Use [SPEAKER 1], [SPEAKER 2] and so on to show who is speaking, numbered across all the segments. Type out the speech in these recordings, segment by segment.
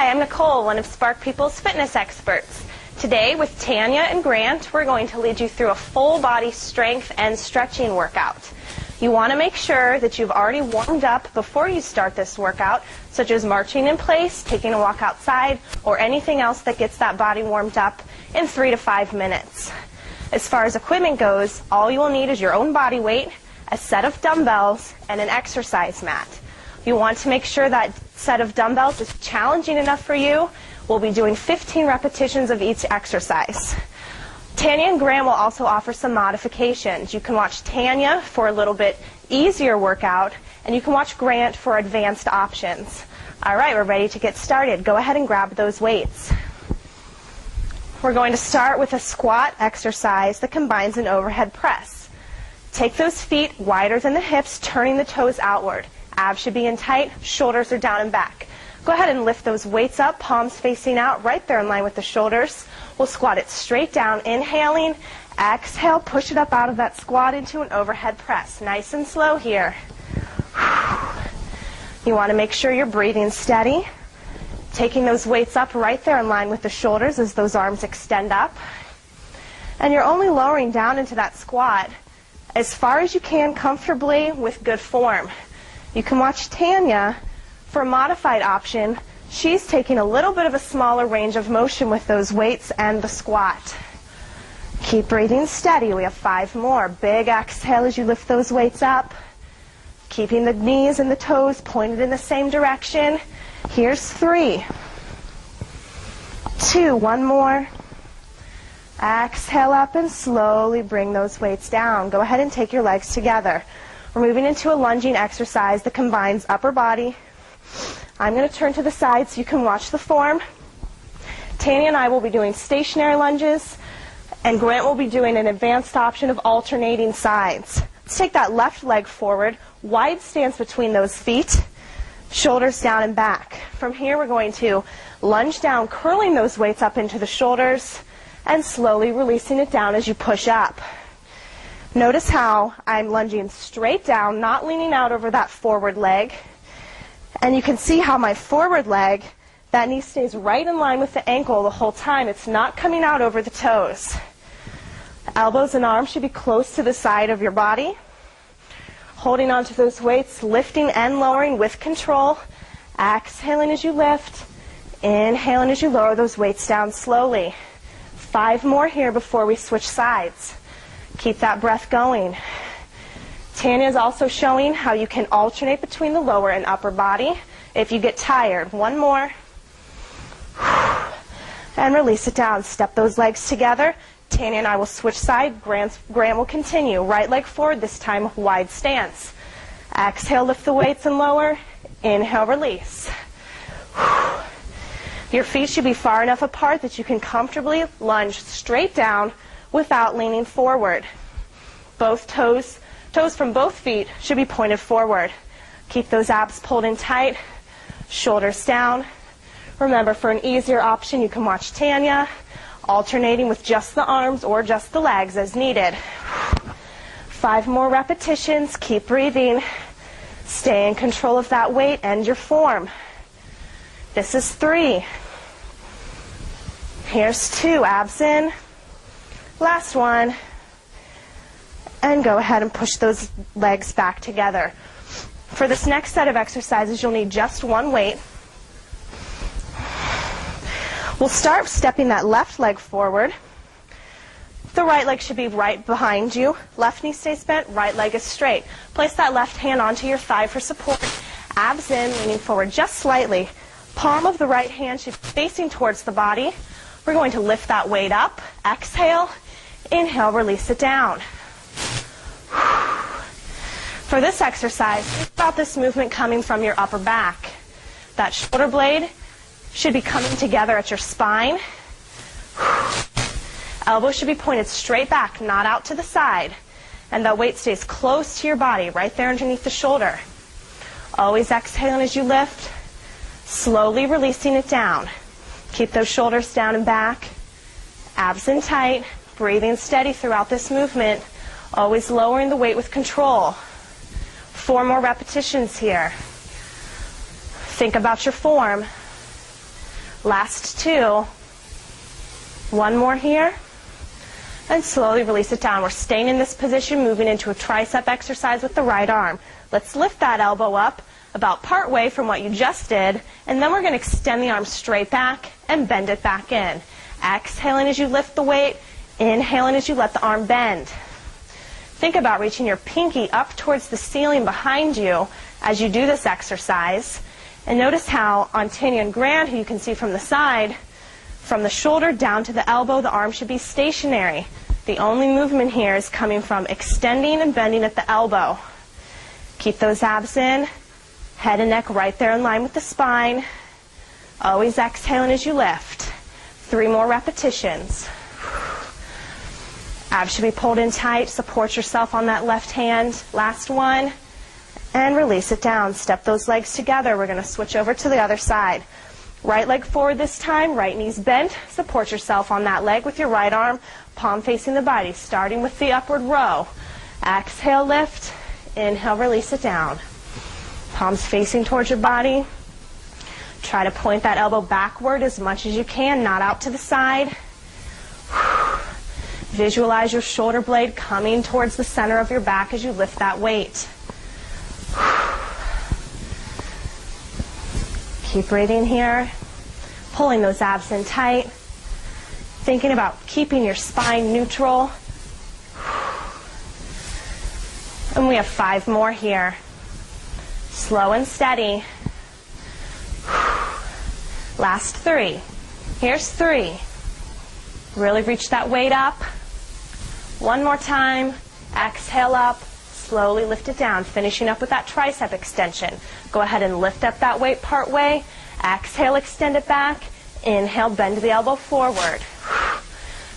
[SPEAKER 1] Hi, I'm Nicole, one of Spark People's fitness experts. Today, with Tanya and Grant, we're going to lead you through a full body strength and stretching workout. You want to make sure that you've already warmed up before you start this workout, such as marching in place, taking a walk outside, or anything else that gets that body warmed up in 3 to 5 minutes. As far as equipment goes, all you will need is your own body weight, a set of dumbbells, and an exercise mat. You want to make sure that set of dumbbells is challenging enough for you. We'll be doing 15 repetitions of each exercise. Tanya and Grant will also offer some modifications. You can watch Tanya for a little bit easier workout, and you can watch Grant for advanced options. All right, we're ready to get started. Go ahead and grab those weights. We're going to start with a squat exercise that combines an overhead press. Take those feet wider than the hips, turning the toes outward. Abs should be in tight, shoulders are down and back. Go ahead and lift those weights up, palms facing out, right there in line with the shoulders. We'll squat it straight down, inhaling, exhale, push it up out of that squat into an overhead press. Nice and slow here. You want to make sure you're breathing steady. Taking those weights up right there in line with the shoulders as those arms extend up. And you're only lowering down into that squat as far as you can comfortably with good form. You can watch Tanya for a modified option. She's taking a little bit of a smaller range of motion with those weights and the squat. Keep breathing steady. We have 5 more. Big exhale as you lift those weights up. Keeping the knees and the toes pointed in the same direction. Here's 3, 2, 1 more. Exhale up and slowly bring those weights down. Go ahead and take your legs together. We're moving into a lunging exercise that combines upper body. I'm going to turn to the side so you can watch the form. Tanya and I will be doing stationary lunges, and Grant will be doing an advanced option of alternating sides. Let's take that left leg forward, wide stance between those feet, shoulders down and back. From here we're going to lunge down, curling those weights up into the shoulders, and slowly releasing it down as you push up. Notice how I'm lunging straight down, not leaning out over that forward leg. And you can see how my forward leg, that knee stays right in line with the ankle the whole time. It's not coming out over the toes. Elbows and arms should be close to the side of your body. Holding onto those weights, lifting and lowering with control. Exhaling as you lift. Inhaling as you lower those weights down slowly. 5 more here before we switch sides. Keep that breath going. Tanya is also showing how you can alternate between the lower and upper body if you get tired. 1 more. And release it down. Step those legs together. Tanya and I will switch side. Grant will continue. Right leg forward, this time wide stance. Exhale, lift the weights and lower. Inhale, release. Your feet should be far enough apart that you can comfortably lunge straight down without leaning forward. Both toes from both feet should be pointed forward. Keep those abs pulled in tight, shoulders down. Remember, for an easier option, you can watch Tanya, alternating with just the arms or just the legs as needed. 5 more repetitions. Keep breathing. Stay in control of that weight and your form. This is 3. Here's 2. Abs in. Last one. And go ahead and push those legs back together. For this next set of exercises, you'll need just 1 weight. We'll start stepping that left leg forward. The right leg should be right behind you. Left knee stays bent, right leg is straight. Place that left hand onto your thigh for support. Abs in, leaning forward just slightly. Palm of the right hand should be facing towards the body. We're going to lift that weight up. Exhale. Inhale, release it down. For this exercise, think about this movement coming from your upper back. That shoulder blade should be coming together at your spine. Elbows should be pointed straight back, not out to the side. And the weight stays close to your body, right there underneath the shoulder. Always exhaling as you lift, slowly releasing it down. Keep those shoulders down and back, abs in tight, breathing steady throughout this movement, always lowering the weight with control. 4 more repetitions here. Think about your form. Last 2. One more here. And slowly release it down. We're staying in this position, moving into a tricep exercise with the right arm. Let's lift that elbow up about part way from what you just did, and then we're going to extend the arm straight back and bend it back in. Exhaling as you lift the weight, inhaling as you let the arm bend. Think about reaching your pinky up towards the ceiling behind you as you do this exercise. And notice how on Tanya and Grant, who you can see from the side, from the shoulder down to the elbow, the arm should be stationary. The only movement here is coming from extending and bending at the elbow. Keep those abs in, head and neck right there in line with the spine. Always exhaling as you lift. 3 more repetitions. Abs should be pulled in tight. Support yourself on that left hand. Last one. And release it down. Step those legs together. We're going to switch over to the other side. Right leg forward this time. Right knee's bent. Support yourself on that leg with your right arm. Palm facing the body. Starting with the upward row. Exhale, lift. Inhale, release it down. Palms facing towards your body. Try to point that elbow backward as much as you can, not out to the side. Visualize your shoulder blade coming towards the center of your back as you lift that weight. Keep breathing here. Pulling those abs in tight. Thinking about keeping your spine neutral. And we have 5 more here. Slow and steady. Last 3. Here's 3. Really reach that weight up. One more time. Exhale up. Slowly lift it down. Finishing up with that tricep extension. Go ahead and lift up that weight part way. Exhale, extend it back. Inhale, bend the elbow forward.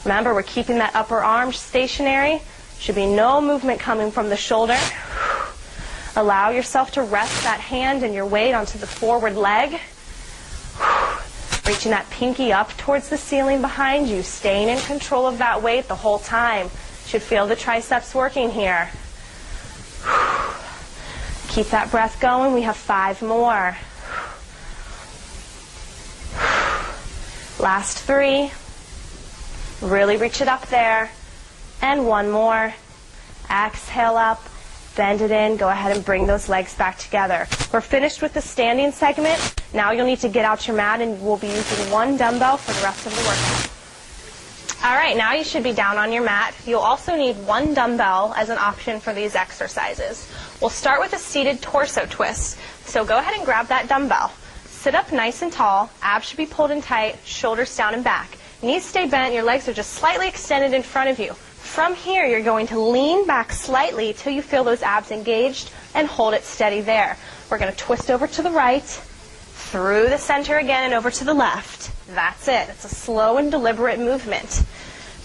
[SPEAKER 1] Remember, we're keeping that upper arm stationary. Should be no movement coming from the shoulder. Allow yourself to rest that hand and your weight onto the forward leg. Reaching that pinky up towards the ceiling behind you. Staying in control of that weight the whole time. Should feel the triceps working here. Keep that breath going. We have 5 more. Last 3. Really reach it up there. And 1 more. Exhale up. Bend it in. Go ahead and bring those legs back together. We're finished with the standing segment. Now you'll need to get out your mat, and we'll be using 1 dumbbell for the rest of the workout. All right, now you should be down on your mat. You'll also need 1 dumbbell as an option for these exercises. We'll start with a seated torso twist. So go ahead and grab that dumbbell. Sit up nice and tall. Abs should be pulled in tight. Shoulders down and back. Knees stay bent. Your legs are just slightly extended in front of you. From here, you're going to lean back slightly till you feel those abs engaged and hold it steady there. We're going to twist over to the right, through the center again, and over to the left. That's it. It's a slow and deliberate movement.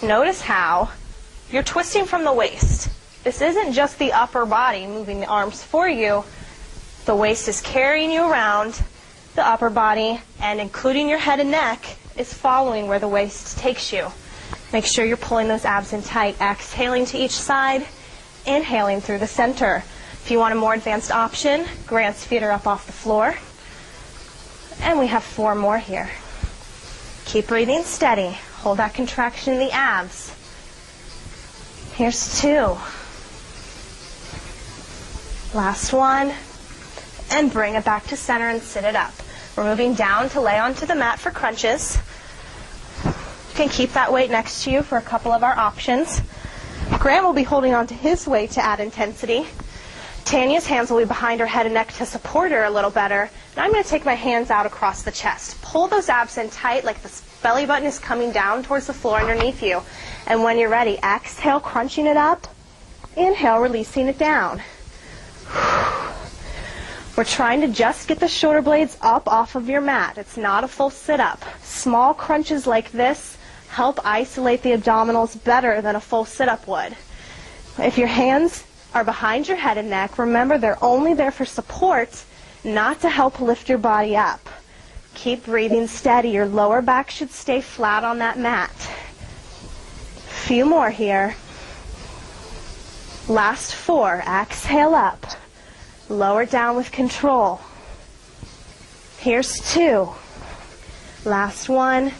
[SPEAKER 1] Notice how you're twisting from the waist. This isn't just the upper body moving the arms for you. The waist is carrying you around. The upper body, and including your head and neck, is following where the waist takes you. Make sure you're pulling those abs in tight. Exhaling to each side, inhaling through the center. If you want a more advanced option, Grant's feet are up off the floor. And we have 4 more here. Keep breathing steady. Hold that contraction in the abs. Here's 2. Last 1. And bring it back to center and sit it up. We're moving down to lay onto the mat for crunches. You can keep that weight next to you for a couple of our options. Grant will be holding on to his weight to add intensity. Tanya's hands will be behind her head and neck to support her a little better. And I'm going to take my hands out across the chest. Pull those abs in tight like the belly button is coming down towards the floor underneath you. And when you're ready, exhale, crunching it up. Inhale, releasing it down. We're trying to just get the shoulder blades up off of your mat. It's not a full sit-up. Small crunches like this help isolate the abdominals better than a full sit-up would. If your hands are behind your head and neck, remember they're only there for support, not to help lift your body up. Keep breathing steady. Your lower back should stay flat on that mat. Few more here. Last 4. Exhale up. Lower down with control. Here's 2. Last one.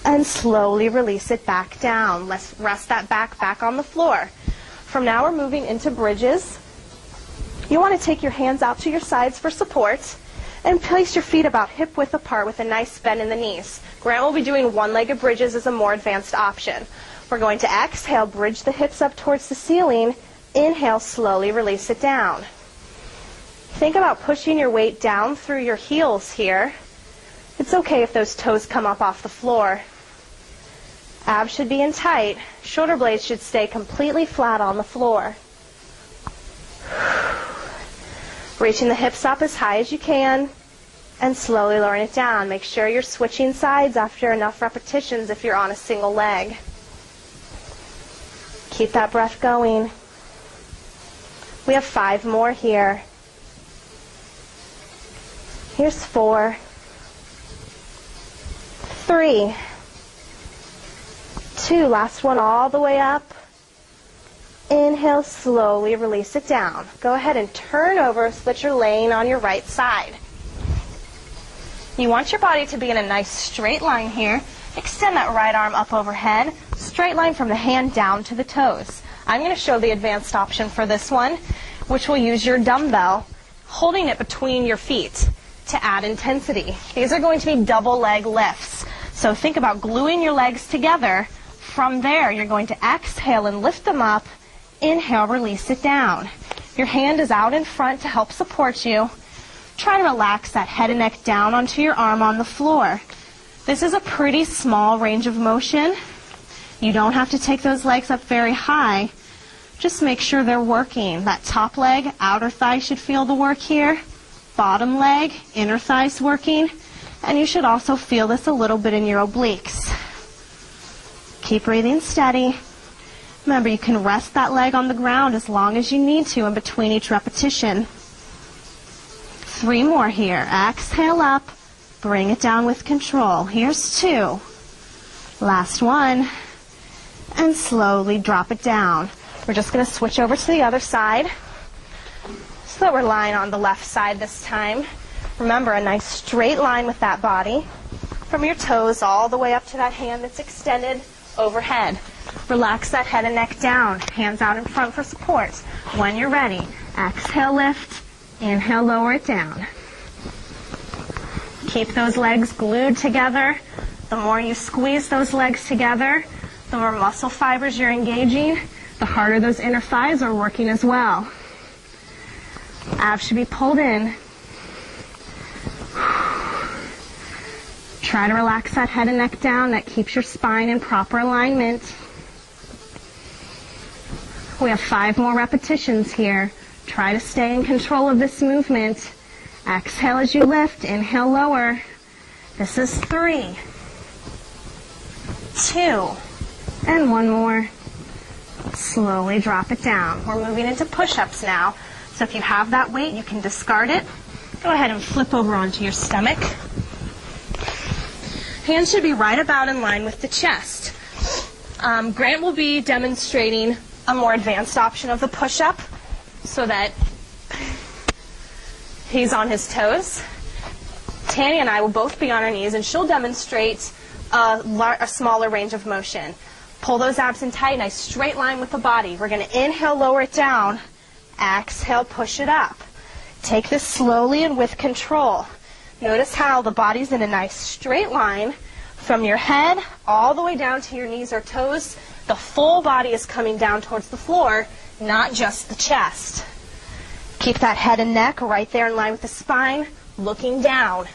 [SPEAKER 1] And slowly release it back down. Let's rest that back on the floor. From now, we're moving into bridges. You want to take your hands out to your sides for support and place your feet about hip width apart with a nice bend in the knees. Grant will be doing one-legged bridges as a more advanced option. We're going to exhale, bridge the hips up towards the ceiling. Inhale, slowly release it down. Think about pushing your weight down through your heels here. It's okay if those toes come up off the floor. Abs should be in tight. Shoulder blades should stay completely flat on the floor. Reaching the hips up as high as you can and slowly lowering it down. Make sure you're switching sides after enough repetitions if you're on a single leg. Keep that breath going. We have 5 more here. Here's 4, 3, 2, last one all the way up. Inhale, slowly release it down. Go ahead and turn over so that you're laying on your right side. You want your body to be in a nice straight line here. Extend that right arm up overhead. Straight line from the hand down to the toes. I'm going to show the advanced option for this one, which will use your dumbbell, holding it between your feet to add intensity. These are going to be double leg lifts. So think about gluing your legs together. From there, you're going to exhale and lift them up. Inhale, release it down. Your hand is out in front to help support you. Try to relax that head and neck down onto your arm on the floor. This is a pretty small range of motion. You don't have to take those legs up very high. Just make sure they're working. That top leg, outer thigh should feel the work here. Bottom leg, inner thighs working. And you should also feel this a little bit in your obliques. Keep breathing steady. Remember, you can rest that leg on the ground as long as you need to in between each repetition. 3 more here. Exhale up. Bring it down with control. Here's 2. Last one. And slowly drop it down. We're just going to switch over to the other side so that we're lying on the left side this time. Remember, a nice straight line with that body from your toes all the way up to that hand that's extended overhead. Relax that head and neck down. Hands out in front for support. When you're ready, exhale, lift. Inhale, lower it down. Keep those legs glued together. The more you squeeze those legs together, the more muscle fibers you're engaging, the harder those inner thighs are working as well. Abs should be pulled in. Try to relax that head and neck down. That keeps your spine in proper alignment. We have 5 more repetitions here. Try to stay in control of this movement. Exhale as you lift. Inhale, lower. This is 3, 2, and 1 more. Slowly drop it down. We're moving into push-ups now. So if you have that weight, you can discard it. Go ahead and flip over onto your stomach. Hands should be right about in line with the chest. Grant will be demonstrating a more advanced option of the push-up so that he's on his toes. Tanya and I will both be on our knees, and she'll demonstrate a smaller range of motion. Pull those abs in tight, nice straight line with the body. We're going to inhale, lower it down. Exhale, push it up. Take this slowly and with control. Notice how the body's in a nice straight line from your head all the way down to your knees or toes. The full body is coming down towards the floor, not just the chest. Keep that head and neck right there in line with the spine, looking down.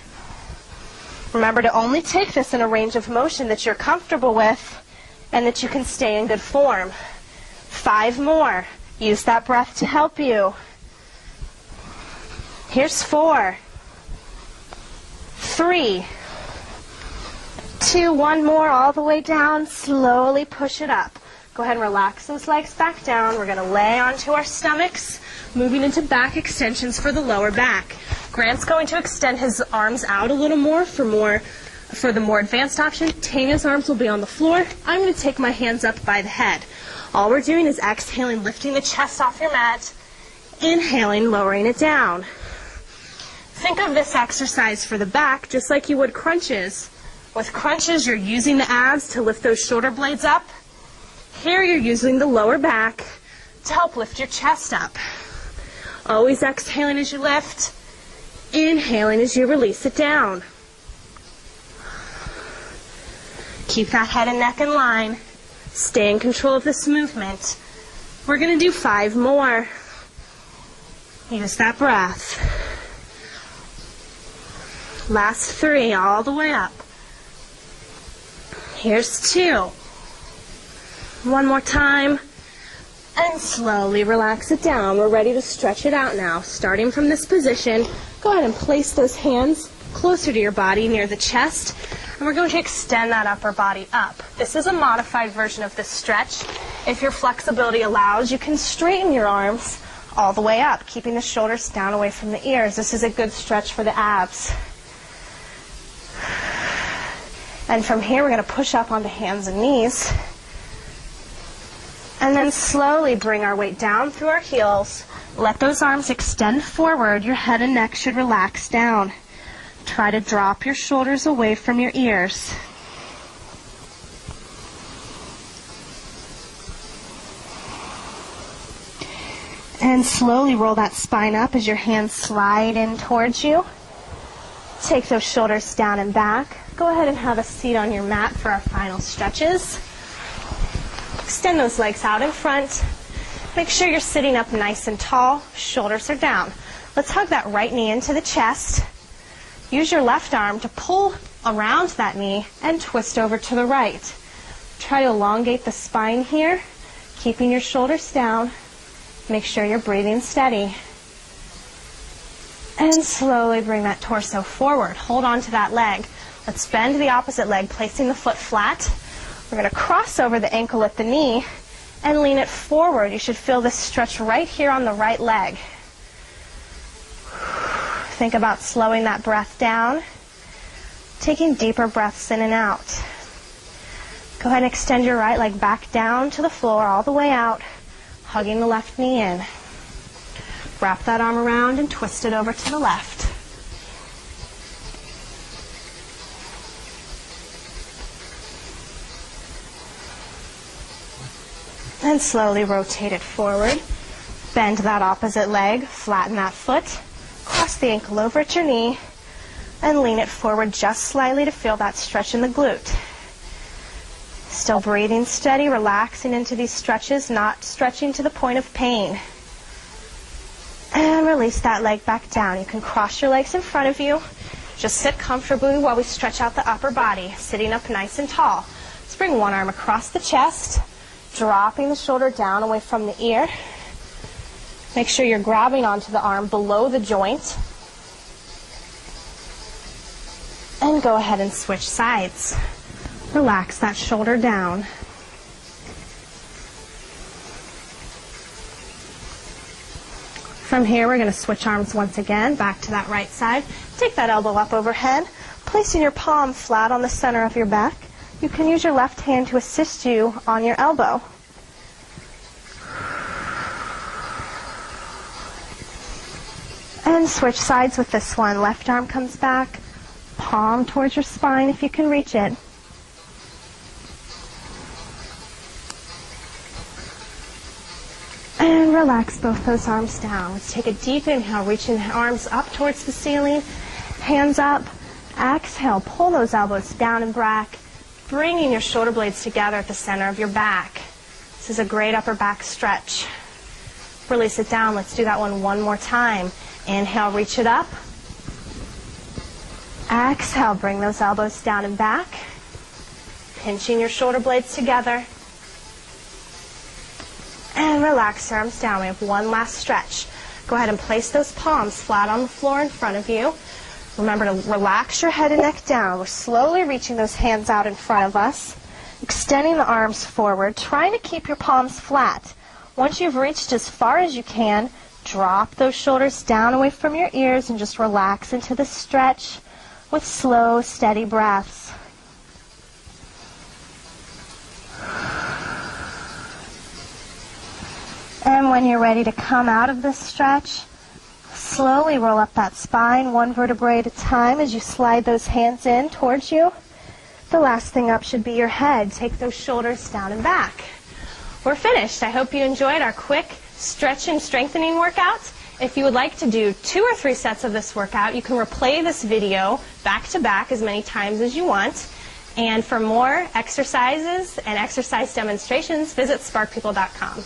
[SPEAKER 1] Remember to only take this in a range of motion that you're comfortable with and that you can stay in good form. 5 more. Use that breath to help you. Here's 4, 3, 2, 1 more all the way down. Slowly push it up. Go ahead and relax those legs back down. We're going to lay onto our stomachs, moving into back extensions for the lower back. Grant's going to extend his arms out a little more for the more advanced option. Tanya's arms will be on the floor. I'm going to take my hands up by the head. All we're doing is exhaling, lifting the chest off your mat. Inhaling, lowering it down. Think of this exercise for the back just like you would crunches With crunches, you're using the abs to lift those shoulder blades up. Here, you're using the lower back to help lift your chest up. Always exhaling as you lift, inhaling as you release it down. Keep that head and neck in line. Stay in control of this movement. We're going to do 5 more. Use that breath. Last 3, all the way up. Here's 2. One more time. And slowly relax it down. We're ready to stretch it out now. Starting from this position, go ahead and place those hands closer to your body near the chest. And we're going to extend that upper body up. This is a modified version of this stretch. If your flexibility allows, you can straighten your arms all the way up, keeping the shoulders down away from the ears. This is a good stretch for the abs. And from here, we're going to push up onto hands and knees. And then slowly bring our weight down through our heels. Let those arms extend forward. Your head and neck should relax down. Try to drop your shoulders away from your ears. And slowly roll that spine up as your hands slide in towards you. Take those shoulders down and back. Go ahead and have a seat on your mat for our final stretches. Extend those legs out in front. Make sure you're sitting up nice and tall. Shoulders are down. Let's hug that right knee into the chest. Use your left arm to pull around that knee and twist over to the right. Try to elongate the spine here, keeping your shoulders down. Make sure you're breathing steady. And slowly bring that torso forward. Hold on to that leg. Let's bend the opposite leg, placing the foot flat. We're going to cross over the ankle at the knee and lean it forward. You should feel this stretch right here on the right leg. Think about slowing that breath down, taking deeper breaths in and out. Go ahead and extend your right leg back down to the floor all the way out, hugging the left knee in. Wrap that arm around and twist it over to the left. And slowly rotate it forward. Bend that opposite leg, flatten that foot, cross the ankle over at your knee, and lean it forward just slightly to feel that stretch in the glute. Still breathing steady, relaxing into these stretches, not stretching to the point of pain. And release that leg back down. You can cross your legs in front of you. Just sit comfortably while we stretch out the upper body, sitting up nice and tall. Let's bring one arm across the chest, dropping the shoulder down away from the ear. Make sure you're grabbing onto the arm below the joint. And go ahead and switch sides. Relax that shoulder down. From here, we're going to switch arms once again, back to that right side. Take that elbow up overhead, placing your palm flat on the center of your back. You can use your left hand to assist you on your elbow. And switch sides with this one. Left arm comes back, palm towards your spine if you can reach it. And relax both those arms down. Let's take a deep inhale, reaching the arms up towards the ceiling, hands up. Exhale, pull those elbows down and back, bringing your shoulder blades together at the center of your back. This is a great upper back stretch. Release it down. Let's do that one more time. Inhale, reach it up. Exhale, bring those elbows down and back, pinching your shoulder blades together. And relax your arms down. We have one last stretch. Go ahead and place those palms flat on the floor in front of you. Remember to relax your head and neck down. We're slowly reaching those hands out in front of us, extending the arms forward, trying to keep your palms flat. Once you've reached as far as you can, drop those shoulders down away from your ears and just relax into the stretch with slow, steady breaths. And when you're ready to come out of this stretch, slowly roll up that spine, one vertebrae at a time as you slide those hands in towards you. The last thing up should be your head. Take those shoulders down and back. We're finished. I hope you enjoyed our quick stretch and strengthening workout. If you would like to do 2 or 3 sets of this workout, you can replay this video back to back as many times as you want. And for more exercises and exercise demonstrations, visit sparkpeople.com.